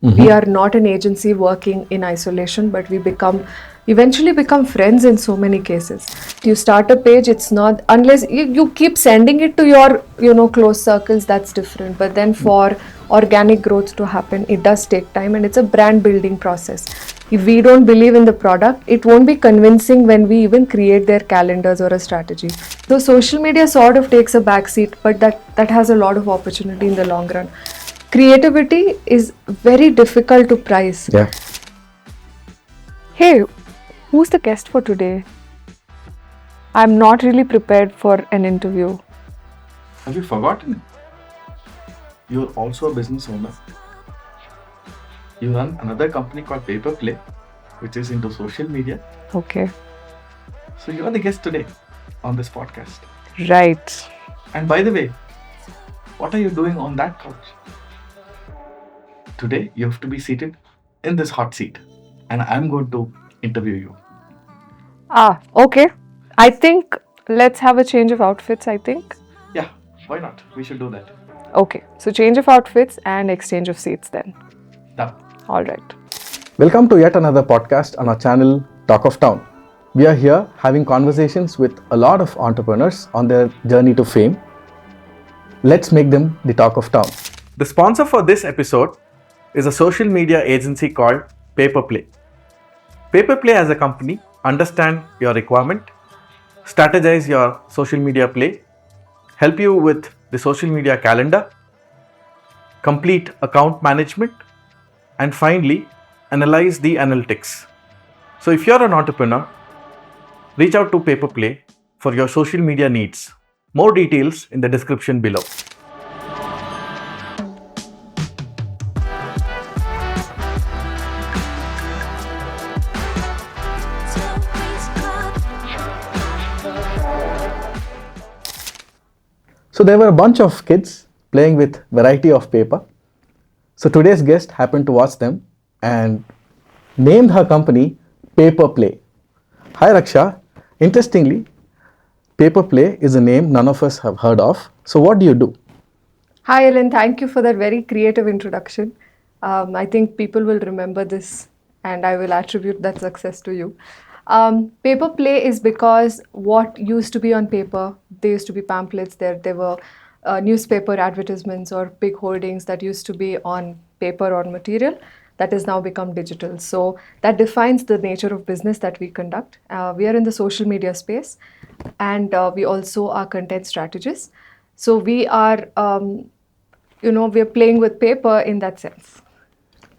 We are not an agency working in isolation, but we eventually become friends in so many cases. You start a page, it's not, unless you keep sending it to your, close circles, that's different. But then for organic growth to happen, it does take time, and it's a brand building process. If we don't believe in the product, it won't be convincing when we even create their calendars or a strategy. So social media sort of takes a backseat, but that has a lot of opportunity in the long run. Creativity is very difficult to price. Yeah. Hey, who's the guest for today? I'm not really prepared for an interview. Have you forgotten? You're also a business owner. You run another company called Paper Play, which is into social media. Okay. So you are the guest today on this podcast. Right. And by the way, what are you doing on that couch? Today you have to be seated in this hot seat, and I'm going to interview you. Okay. I think let's have a change of outfits, I think. Yeah, why not? We should do that. Okay. So change of outfits and exchange of seats then. Done. All right. Welcome to yet another podcast on our channel Talk of Town. We are here having conversations with a lot of entrepreneurs on their journey to fame. Let's make them the talk of town. The sponsor for this episode is a social media agency called Paper Play. Paper Play as a company understand your requirement, strategize your social media play, help you with the social media calendar, complete account management, and finally analyze the analytics. So if you're an entrepreneur, reach out to Paper Play for your social media needs. More details in the description below. So there were a bunch of kids playing with variety of paper. So today's guest happened to watch them and named her company Paper Play. Hi Raksha. Interestingly, Paper Play is a name none of us have heard of. So what do you do? Hi, Ellen. Thank you for that very creative introduction. I think people will remember this, and I will attribute that success to you. Paper play is because what used to be on paper, there used to be pamphlets, there were newspaper advertisements or big hoardings that used to be on paper or material that has now become digital. So that defines the nature of business that we conduct. We are in the social media space, and we also are content strategists. So we are, we are playing with paper in that sense.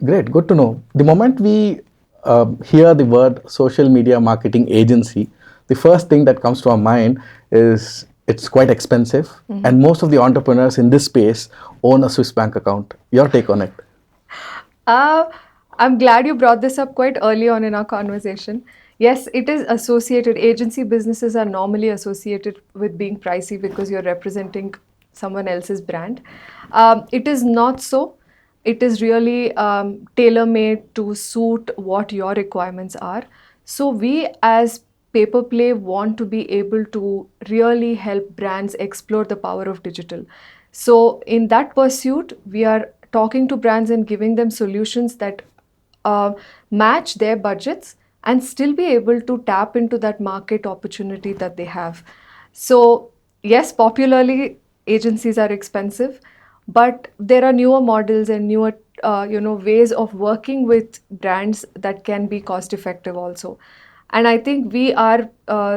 Great, good to know. The moment we hear the word social media marketing agency, the first thing that comes to our mind is it's quite expensive, and most of the entrepreneurs in this space own a Swiss bank account. Your take on it? I'm glad you brought this up quite early on in our conversation. Yes, it is associated. Agency businesses are normally associated with being pricey because you're representing someone else's brand. It is not so. It is really tailor-made to suit what your requirements are. So we as Paper Play want to be able to really help brands explore the power of digital. So in that pursuit, we are talking to brands and giving them solutions that match their budgets and still be able to tap into that market opportunity that they have. So yes, popularly agencies are expensive, but there are newer models and newer ways of working with brands that can be cost effective also. And I think we are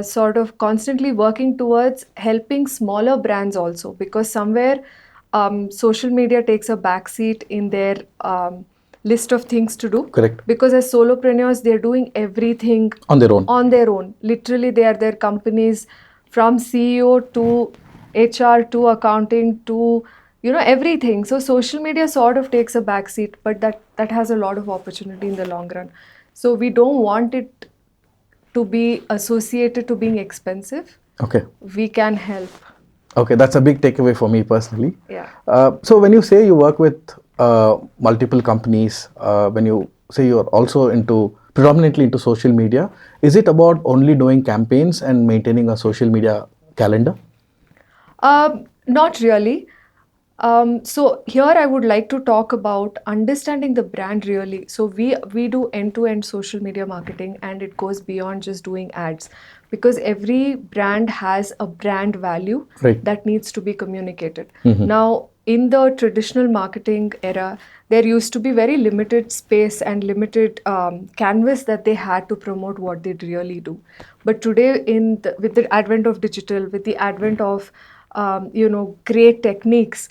sort of constantly working towards helping smaller brands also, because somewhere social media takes a backseat in their list of things to do. Correct. Because as solopreneurs, they're doing everything On their own. On their own. Literally, they are their companies, from CEO to HR to accounting to everything. So social media sort of takes a backseat, but that has a lot of opportunity in the long run. So we don't want it to be associated to being expensive. Okay. We can help. Okay, that's a big takeaway for me personally. Yeah. So when you say you work with multiple companies, when you say you're also predominantly into social media, is it about only doing campaigns and maintaining a social media calendar? Not really. So here I would like to talk about understanding the brand really. So we do end-to-end social media marketing, and it goes beyond just doing ads, because every brand has a brand value Right. that needs to be communicated. Now, in the traditional marketing era, there used to be very limited space and limited canvas that they had to promote what they really do. But today, with the advent of digital, with the advent of great techniques,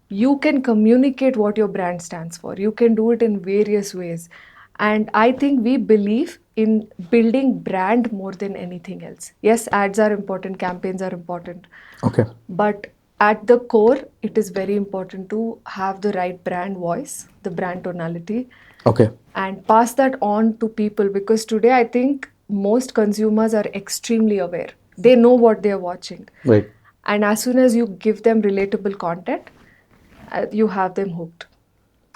you can communicate what your brand stands for. You can do it in various ways. And I think we believe in building brand more than anything else. Yes, ads are important, campaigns are important. Okay. But at the core, it is very important to have the right brand voice, the brand tonality, Okay. and pass that on to people, because today I think most consumers are extremely aware. They know what they're watching. Right. And as soon as you give them relatable content, you have them hooked.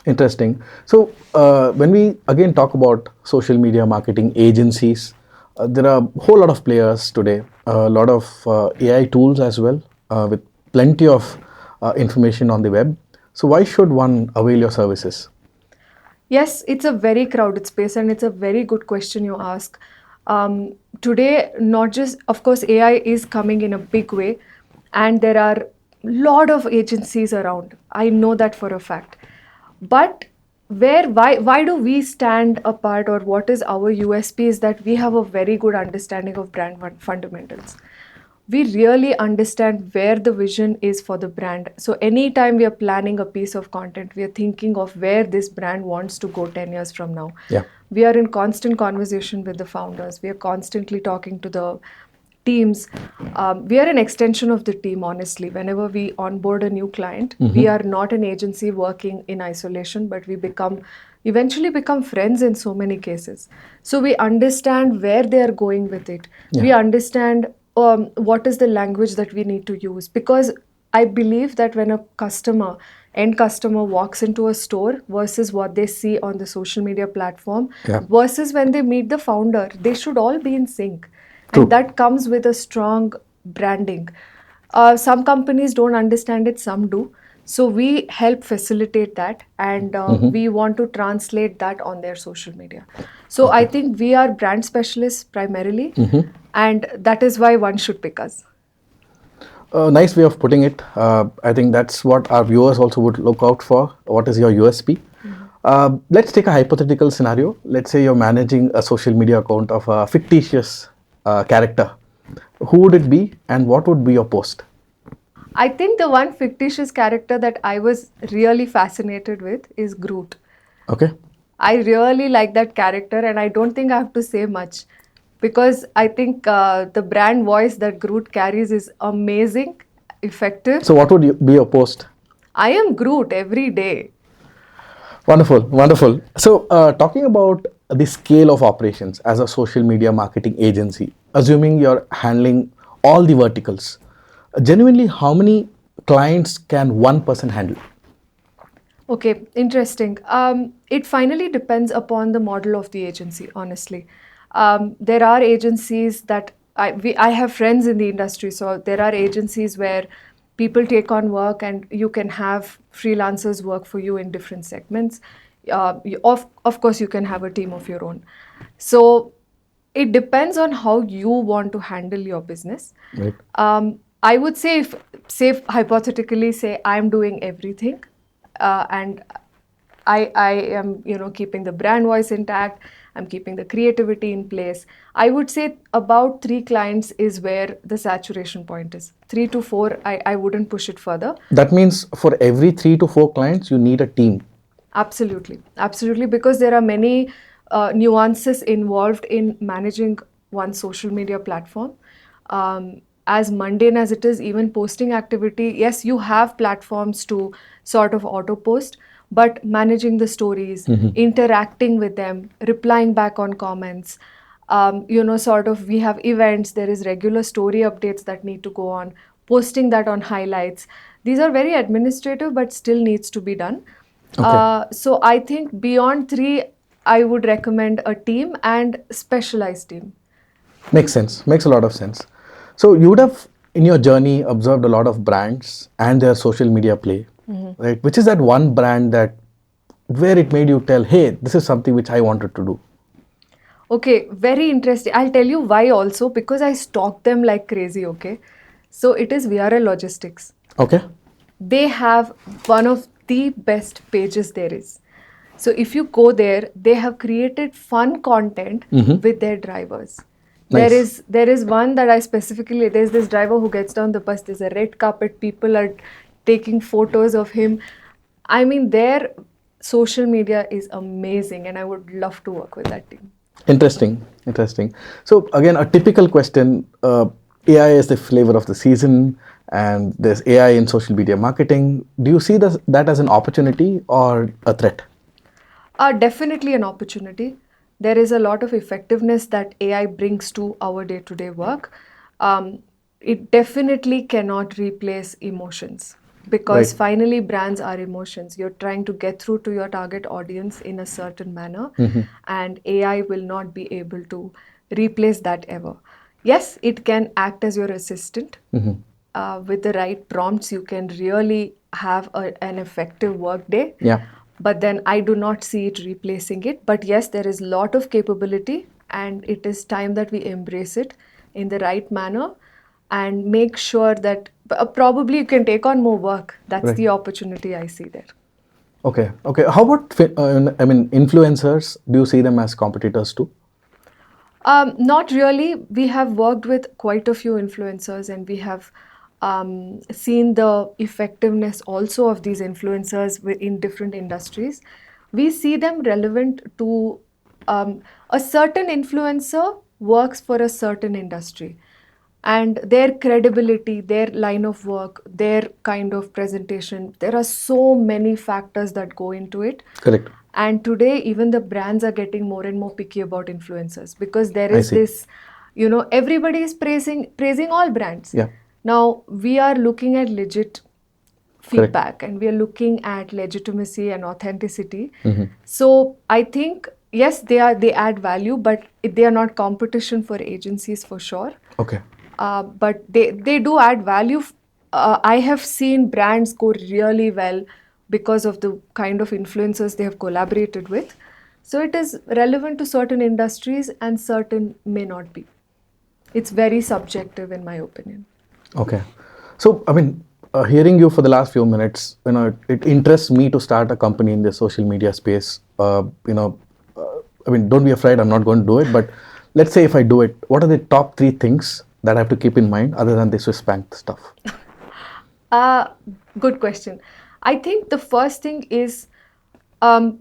Interesting. So, when we again talk about social media marketing agencies, there are a whole lot of players today, a lot of AI tools as well, with plenty of information on the web. So, why should one avail your services? Yes, it's a very crowded space, and it's a very good question you ask. Today, not just, of course, AI is coming in a big way, and there are a lot of agencies around. I know that for a fact. But why do we stand apart, or what is our USP, is that we have a very good understanding of brand fundamentals. We really understand where the vision is for the brand. So anytime we are planning a piece of content, we are thinking of where this brand wants to go 10 years from now. Yeah. We are in constant conversation with the founders. We are constantly talking to the teams. We are an extension of the team, honestly. Whenever we onboard a new client, we are not an agency working in isolation, but we eventually become friends in so many cases. So we understand where they are going with it. We understand what is the language that we need to use, because I believe that when a end customer walks into a store versus what they see on the social media platform, Yeah. versus when they meet the founder, they should all be in sync. True. And that comes with a strong branding. Some companies don't understand it, some do. So we help facilitate that, and we want to translate that on their social media. So I think we are brand specialists primarily, and that is why one should pick us. Nice way of putting it. I think that's what our viewers also would look out for. What is your USP? Let's take a hypothetical scenario. Let's say you're managing a social media account of a fictitious character. Who would it be, and what would be your post? I think the one fictitious character that I was really fascinated with is Groot. Okay. I really like that character, and I don't think I have to say much, because I think the brand voice that Groot carries is amazing, effective. So, what would be your post? I am Groot every day. Wonderful, wonderful. So, talking about the scale of operations as a social media marketing agency, assuming you're handling all the verticals, genuinely, how many clients can one person handle? Okay, interesting. It finally depends upon the model of the agency, honestly. There are agencies that I have friends in the industry, so there are agencies where people take on work and you can have freelancers work for you in different segments. Of course, you can have a team of your own. So it depends on how you want to handle your business. Right. I would say, if, say hypothetically, say I'm doing everything, and I am, keeping the brand voice intact, I'm keeping the creativity in place. I would say about 3 clients is where the saturation point is. 3 to 4, I wouldn't push it further. That means for every 3 to 4 clients, you need a team. Absolutely, absolutely, because there are many nuances involved in managing one social media platform. As mundane as it is, even posting activity, yes, you have platforms to sort of auto post, but managing the stories, interacting with them, replying back on comments, sort of, we have events, there is regular story updates that need to go on, posting that on highlights. These are very administrative, but still needs to be done. So I think beyond 3, I would recommend a team and specialized team. Makes sense. Makes a lot of sense. So, you would have, in your journey, observed a lot of brands and their social media play. right? Which is that one brand that where it made you tell, hey, this is something which I wanted to do? Okay, very interesting. I'll tell you why also, because I stalk them like crazy, okay? So it is VRL Logistics. Okay. They have one of the best pages there is. So if you go there, they have created fun content with their drivers. There Nice. is one that I specifically, there's this driver who gets down the bus, there's a red carpet, people are taking photos of him. I mean, their social media is amazing, and I would love to work with that team. Interesting, interesting. So again, a typical question: AI is the flavor of the season, and there's AI in social media marketing. Do you see that as an opportunity or a threat? Definitely an opportunity. There is a lot of effectiveness that AI brings to our day to day work. It definitely cannot replace emotions, because Right. finally, brands are emotions. You're trying to get through to your target audience in a certain manner, and AI will not be able to replace that ever. Yes, it can act as your assistant. With the right prompts, you can really have an effective workday. Yeah. But then I do not see it replacing it. But yes, there is a lot of capability, and it is time that we embrace it in the right manner and make sure that probably you can take on more work. That's Right. the opportunity I see there. Okay. Okay. How about I mean influencers? Do you see them as competitors too? Not really. We have worked with quite a few influencers, and we have seen the effectiveness also of these influencers in different industries. We see them relevant to a certain influencer works for a certain industry, and their credibility, their line of work, their kind of presentation. There are so many factors that go into it. Correct. And today, even the brands are getting more and more picky about influencers, because there I is see. this, everybody is praising all brands. Yeah. Now we are looking at legit Correct. feedback, and we are looking at legitimacy and authenticity. So I think yes, they add value, but they are not competition for agencies for sure. Okay. But they do add value. I have seen brands go really well because of the kind of influencers they have collaborated with. So it is relevant to certain industries, and certain may not be. It's very subjective, in my opinion. Okay. So, I mean, hearing you for the last few minutes, it interests me to start a company in the social media space. I mean, don't be afraid, I'm not going to do it, but let's say if I do it, what are the top three things that I have to keep in mind other than the Swiss bank stuff? Uh, Good question. I think the first thing is, um,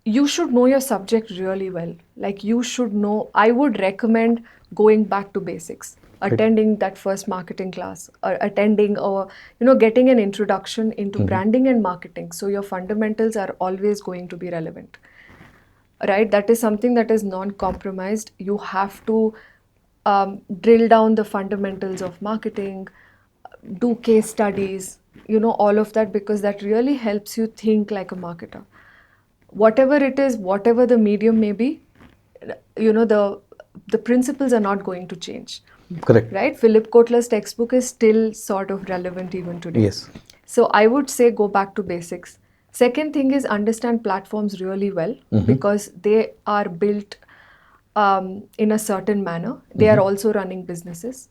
you should know your subject really well. Like, you should know, I would recommend going back to basics, Right. attending that first marketing class, or attending, or getting an introduction into branding and marketing, so your fundamentals are always going to be relevant, right? That is something that is non-compromised. You have to drill down the fundamentals of marketing, do case studies, all of that, because that really helps you think like a marketer. Whatever it is, whatever the medium may be, the principles are not going to change, Correct. right? Philip Kotler's textbook is still sort of relevant even today. Yes. So I would say go back to basics. Second thing is understand platforms really well, because they are built in a certain manner. They are also running businesses.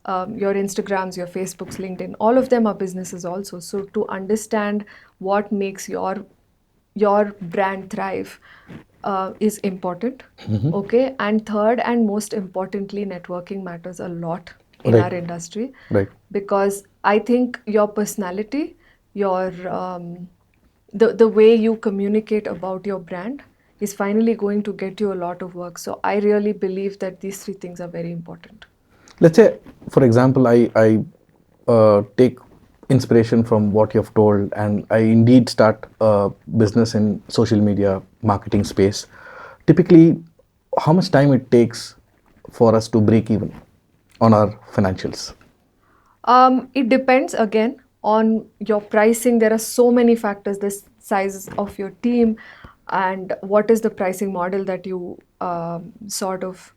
Your Instagrams, your Facebooks, LinkedIn, all of them are businesses also. So to understand what makes your brand thrive is important. Okay. And third, and most importantly, networking matters a lot in Right. our industry, Right. because I think your personality, your the way you communicate about your brand is finally going to get you a lot of work. So I really believe that these three things are very important. Let's say, for example, I take inspiration from what you've told, and I indeed start a business in social media marketing space. Typically, how much time it takes for us to break even on our financials? It depends again on your pricing. There are so many factors: the size of your team, and what is the pricing model that you sort of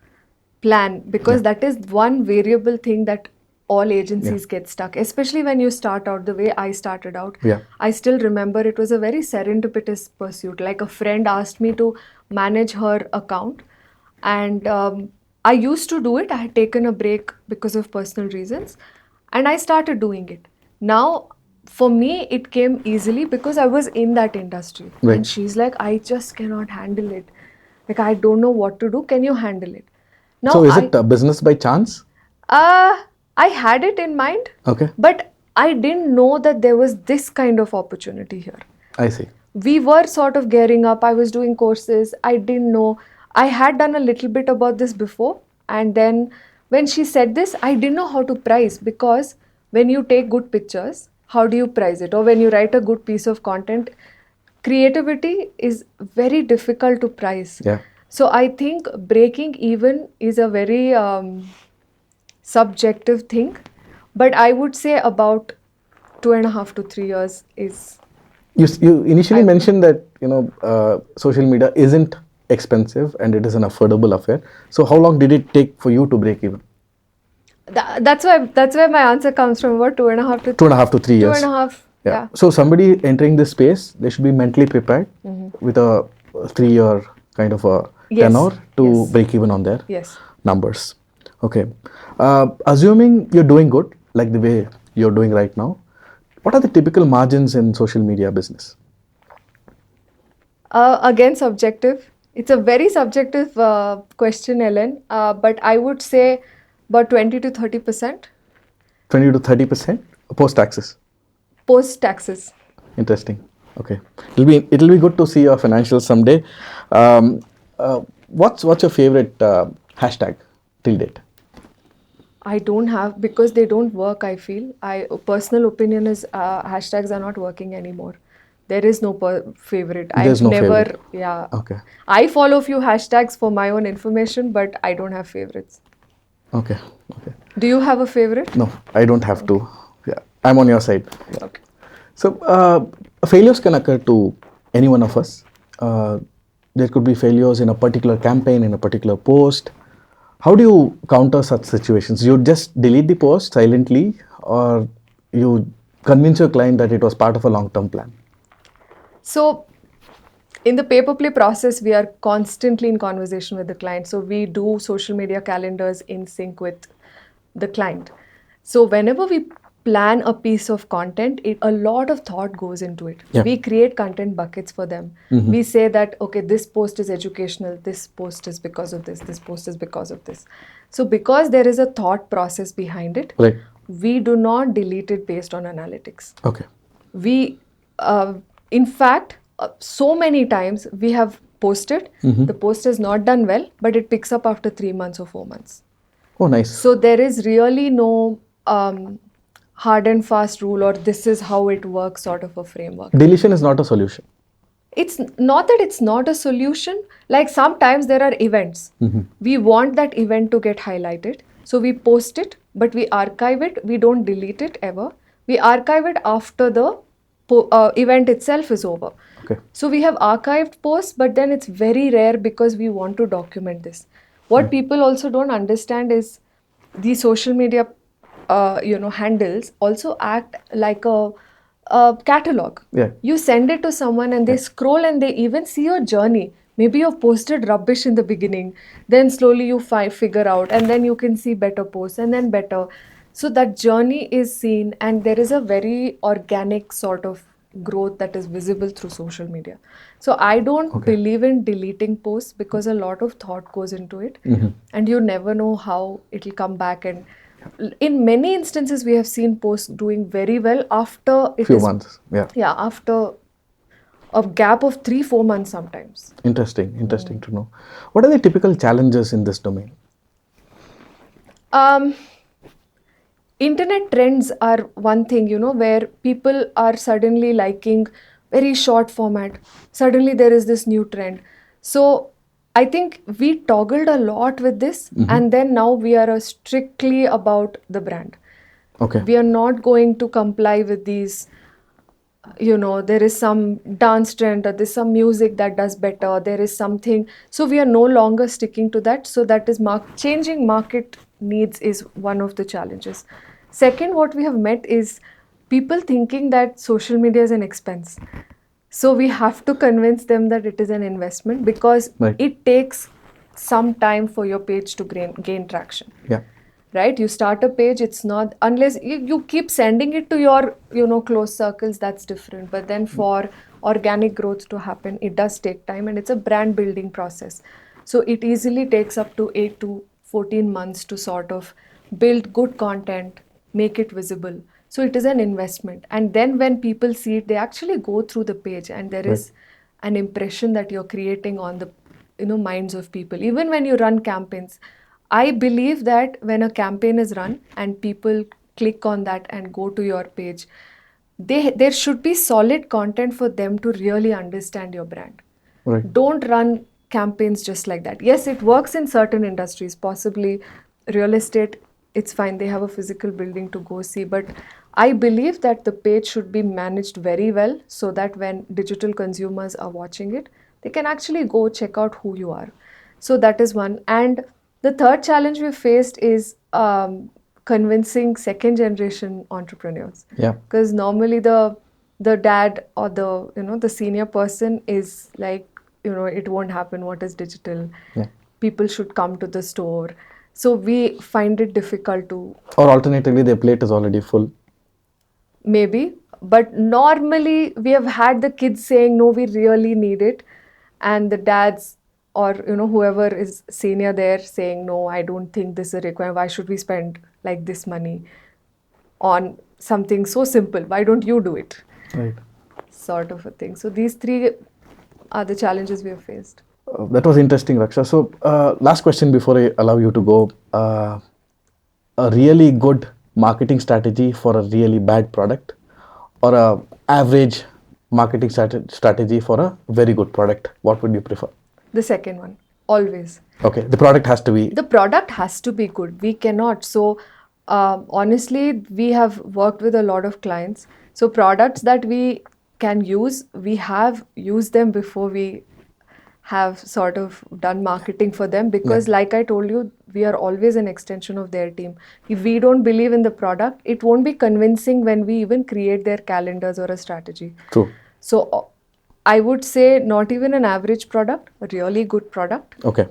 plan, because Yeah. that is one variable thing that all agencies get stuck, especially when you start out the way I started out. Yeah. I still remember it was a very serendipitous pursuit. Like a friend asked me to manage her account, and I used to do it. I had taken a break because of personal reasons, and I started doing it. Now, for me, it came easily because I was in that industry. Right. And she's like, I just cannot handle it. Like, I don't know what to do. Can you handle it? Now, So is it a business by chance? I had it in mind, Okay. but I didn't know that there was this kind of opportunity here. I see. We were sort of gearing up. I was doing courses. I didn't know. I had done a little bit about this before. And then when she said this, I didn't know how to price, because when you take good pictures, how do you price it? Or when you write a good piece of content, creativity is very difficult to price. Yeah. So I think breaking even is a very subjective thing, but I would say about 2.5 to 3 years is. You initially mentioned that social media isn't expensive and it is an affordable affair. So how long did it take for you to break even? That's where my answer comes from. About 2.5 to 2.5 to 3 years. 2.5. Yeah. So somebody entering this space, they should be mentally prepared with a 3-year kind of a Yes. tenor to Yes. break even on their Yes. numbers. Okay. Assuming you're doing good, like the way you're doing right now, what are the typical margins in social media business? Again, subjective. It's a very subjective question, Ellen. But I would say about 20 to 30% 20 to 30% post taxes. post taxes. Interesting. Okay. It'll be good to see your financials someday. What's your favorite hashtag till date? I don't have, because they don't work. I feel personal opinion is hashtags are not working anymore. There is no favorite. There's I've no never, favorite. yeah. Okay. I follow few hashtags for my own information, but I don't have favorites. Okay. Okay. Do you have a favorite? No, I don't have to. Yeah, I'm on your side. Okay. So failures can occur to any one of us. There could be failures in a particular campaign, in a particular post. How do you counter such situations? You just delete the post silently, or you convince your client that it was part of a long-term plan? So, in the paper play process, we are constantly in conversation with the client. So, we do social media calendars in sync with the client. So, whenever we plan a piece of content, a lot of thought goes into it. Yeah. We create content buckets for them. We say that, okay, this post is educational, this post is because of this post is because of this. So, because there is a thought process behind it, Right. we do not delete it based on analytics. Okay. We in fact so many times we have posted, the post has not done well, but it picks up after 3 months or 4 months. Oh, nice. So there is really no hard and fast rule, or this is how it works sort of a framework. Deletion is not a solution. It's not that it's not a solution. Like sometimes there are events. We want that event to get highlighted. So we post it, but we archive it. We don't delete it ever. We archive it after the event itself is over. Okay. So we have archived posts, but then it's very rare because we want to document this. What people also don't understand is the social media, handles also act like a catalog. Yeah. You send it to someone and they scroll and they even see your journey. Maybe you've posted rubbish in the beginning, then slowly you figure out, and then you can see better posts and then better. So that journey is seen, and there is a very organic sort of growth that is visible through social media. So I don't believe in deleting posts because a lot of thought goes into it, and you never know how it'll come back. And in many instances, we have seen posts doing very well after it Few is- months. Yeah. Yeah, after a gap of 3-4 months sometimes. Interesting to know. What are the typical challenges in this domain? Internet trends are one thing, where people are suddenly liking very short format. Suddenly there is this new trend. So I think we toggled a lot with this, and then now we are strictly about the brand. Okay. We are not going to comply with these, there is some dance trend or there's some music that does better, there is something. So we are no longer sticking to that. So that is changing market needs is one of the challenges. Second, what we have met is people thinking that social media is an expense. So we have to convince them that it is an investment because Right. it takes some time for your page to gain traction. Yeah. Right? You start a page, it's not, unless you keep sending it to your, close circles, that's different. But then for organic growth to happen, it does take time and it's a brand building process. So it easily takes up to 8 to 14 months to sort of build good content, make it visible. So it is an investment. And then when people see it, they actually go through the page and there is an impression that you're creating on the minds of people. Even when you run campaigns, I believe that when a campaign is run and people click on that and go to your page, there should be solid content for them to really understand your brand. Right. Don't run campaigns just like that. Yes, it works in certain industries, possibly real estate, it's fine, they have a physical building to go see. But I believe that the page should be managed very well so that when digital consumers are watching it, they can actually go check out who you are. So that is one. And the third challenge we faced is convincing second generation entrepreneurs. Yeah. Because normally the dad or the senior person is like, it won't happen. What is digital? Yeah. People should come to the store. So we find it difficult to Or alternatively, their plate is already full. maybe, but normally we have had the kids saying no, we really need it, and the dads or whoever is senior there saying no, I don't think this is a requirement. Why should we spend like this money on something so simple? Why don't you do it? Right. Sort of a thing. So these three are the challenges we have faced. That was interesting, Raksha. So, last question before I allow you to go. A really good marketing strategy for a really bad product, or a average marketing strategy for a very good product? What would you prefer? The second one, always. Okay, the product has to be. The product has to be good. We cannot. So, honestly, we have worked with a lot of clients. So, products that we can use, we have used them before we have sort of done marketing for them because, like I told you, we are always an extension of their team. If we don't believe in the product, it won't be convincing when we even create their calendars or a strategy. True. So, I would say not even an average product, a really good product. Okay.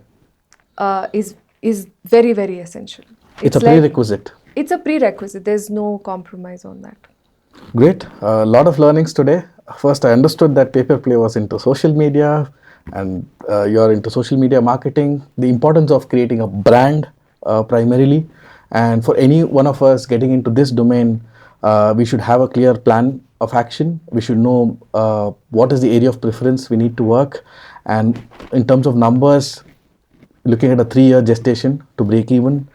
Is very, very essential. It's a like- prerequisite. It's a prerequisite. There's no compromise on that. Great. A lot of learnings today. First, I understood that Paper Play was into social media and you're into social media marketing, the importance of creating a brand primarily. And for any one of us getting into this domain, we should have a clear plan of action. We should know what is the area of preference we need to work. And in terms of numbers, looking at a 3-year gestation to break even.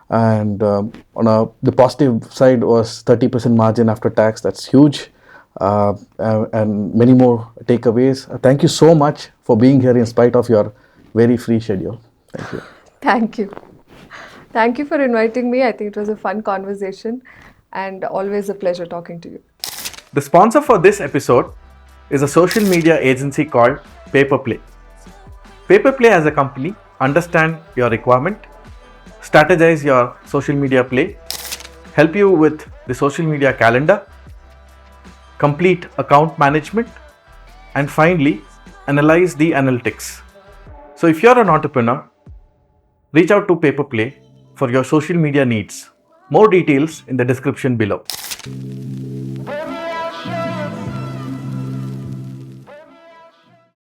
And the positive side was 30% margin after tax. That's huge. And many more takeaways. Thank you so much for being here in spite of your very free schedule. Thank you. Thank you. Thank you for inviting me. I think it was a fun conversation and always a pleasure talking to you. The sponsor for this episode is a social media agency called Paper Play. Paper Play as a company understand your requirement, strategize your social media play, help you with the social media calendar, complete account management, and finally analyze the analytics. So if you're an entrepreneur, reach out to Paper Play for your social media needs. More details in the description below.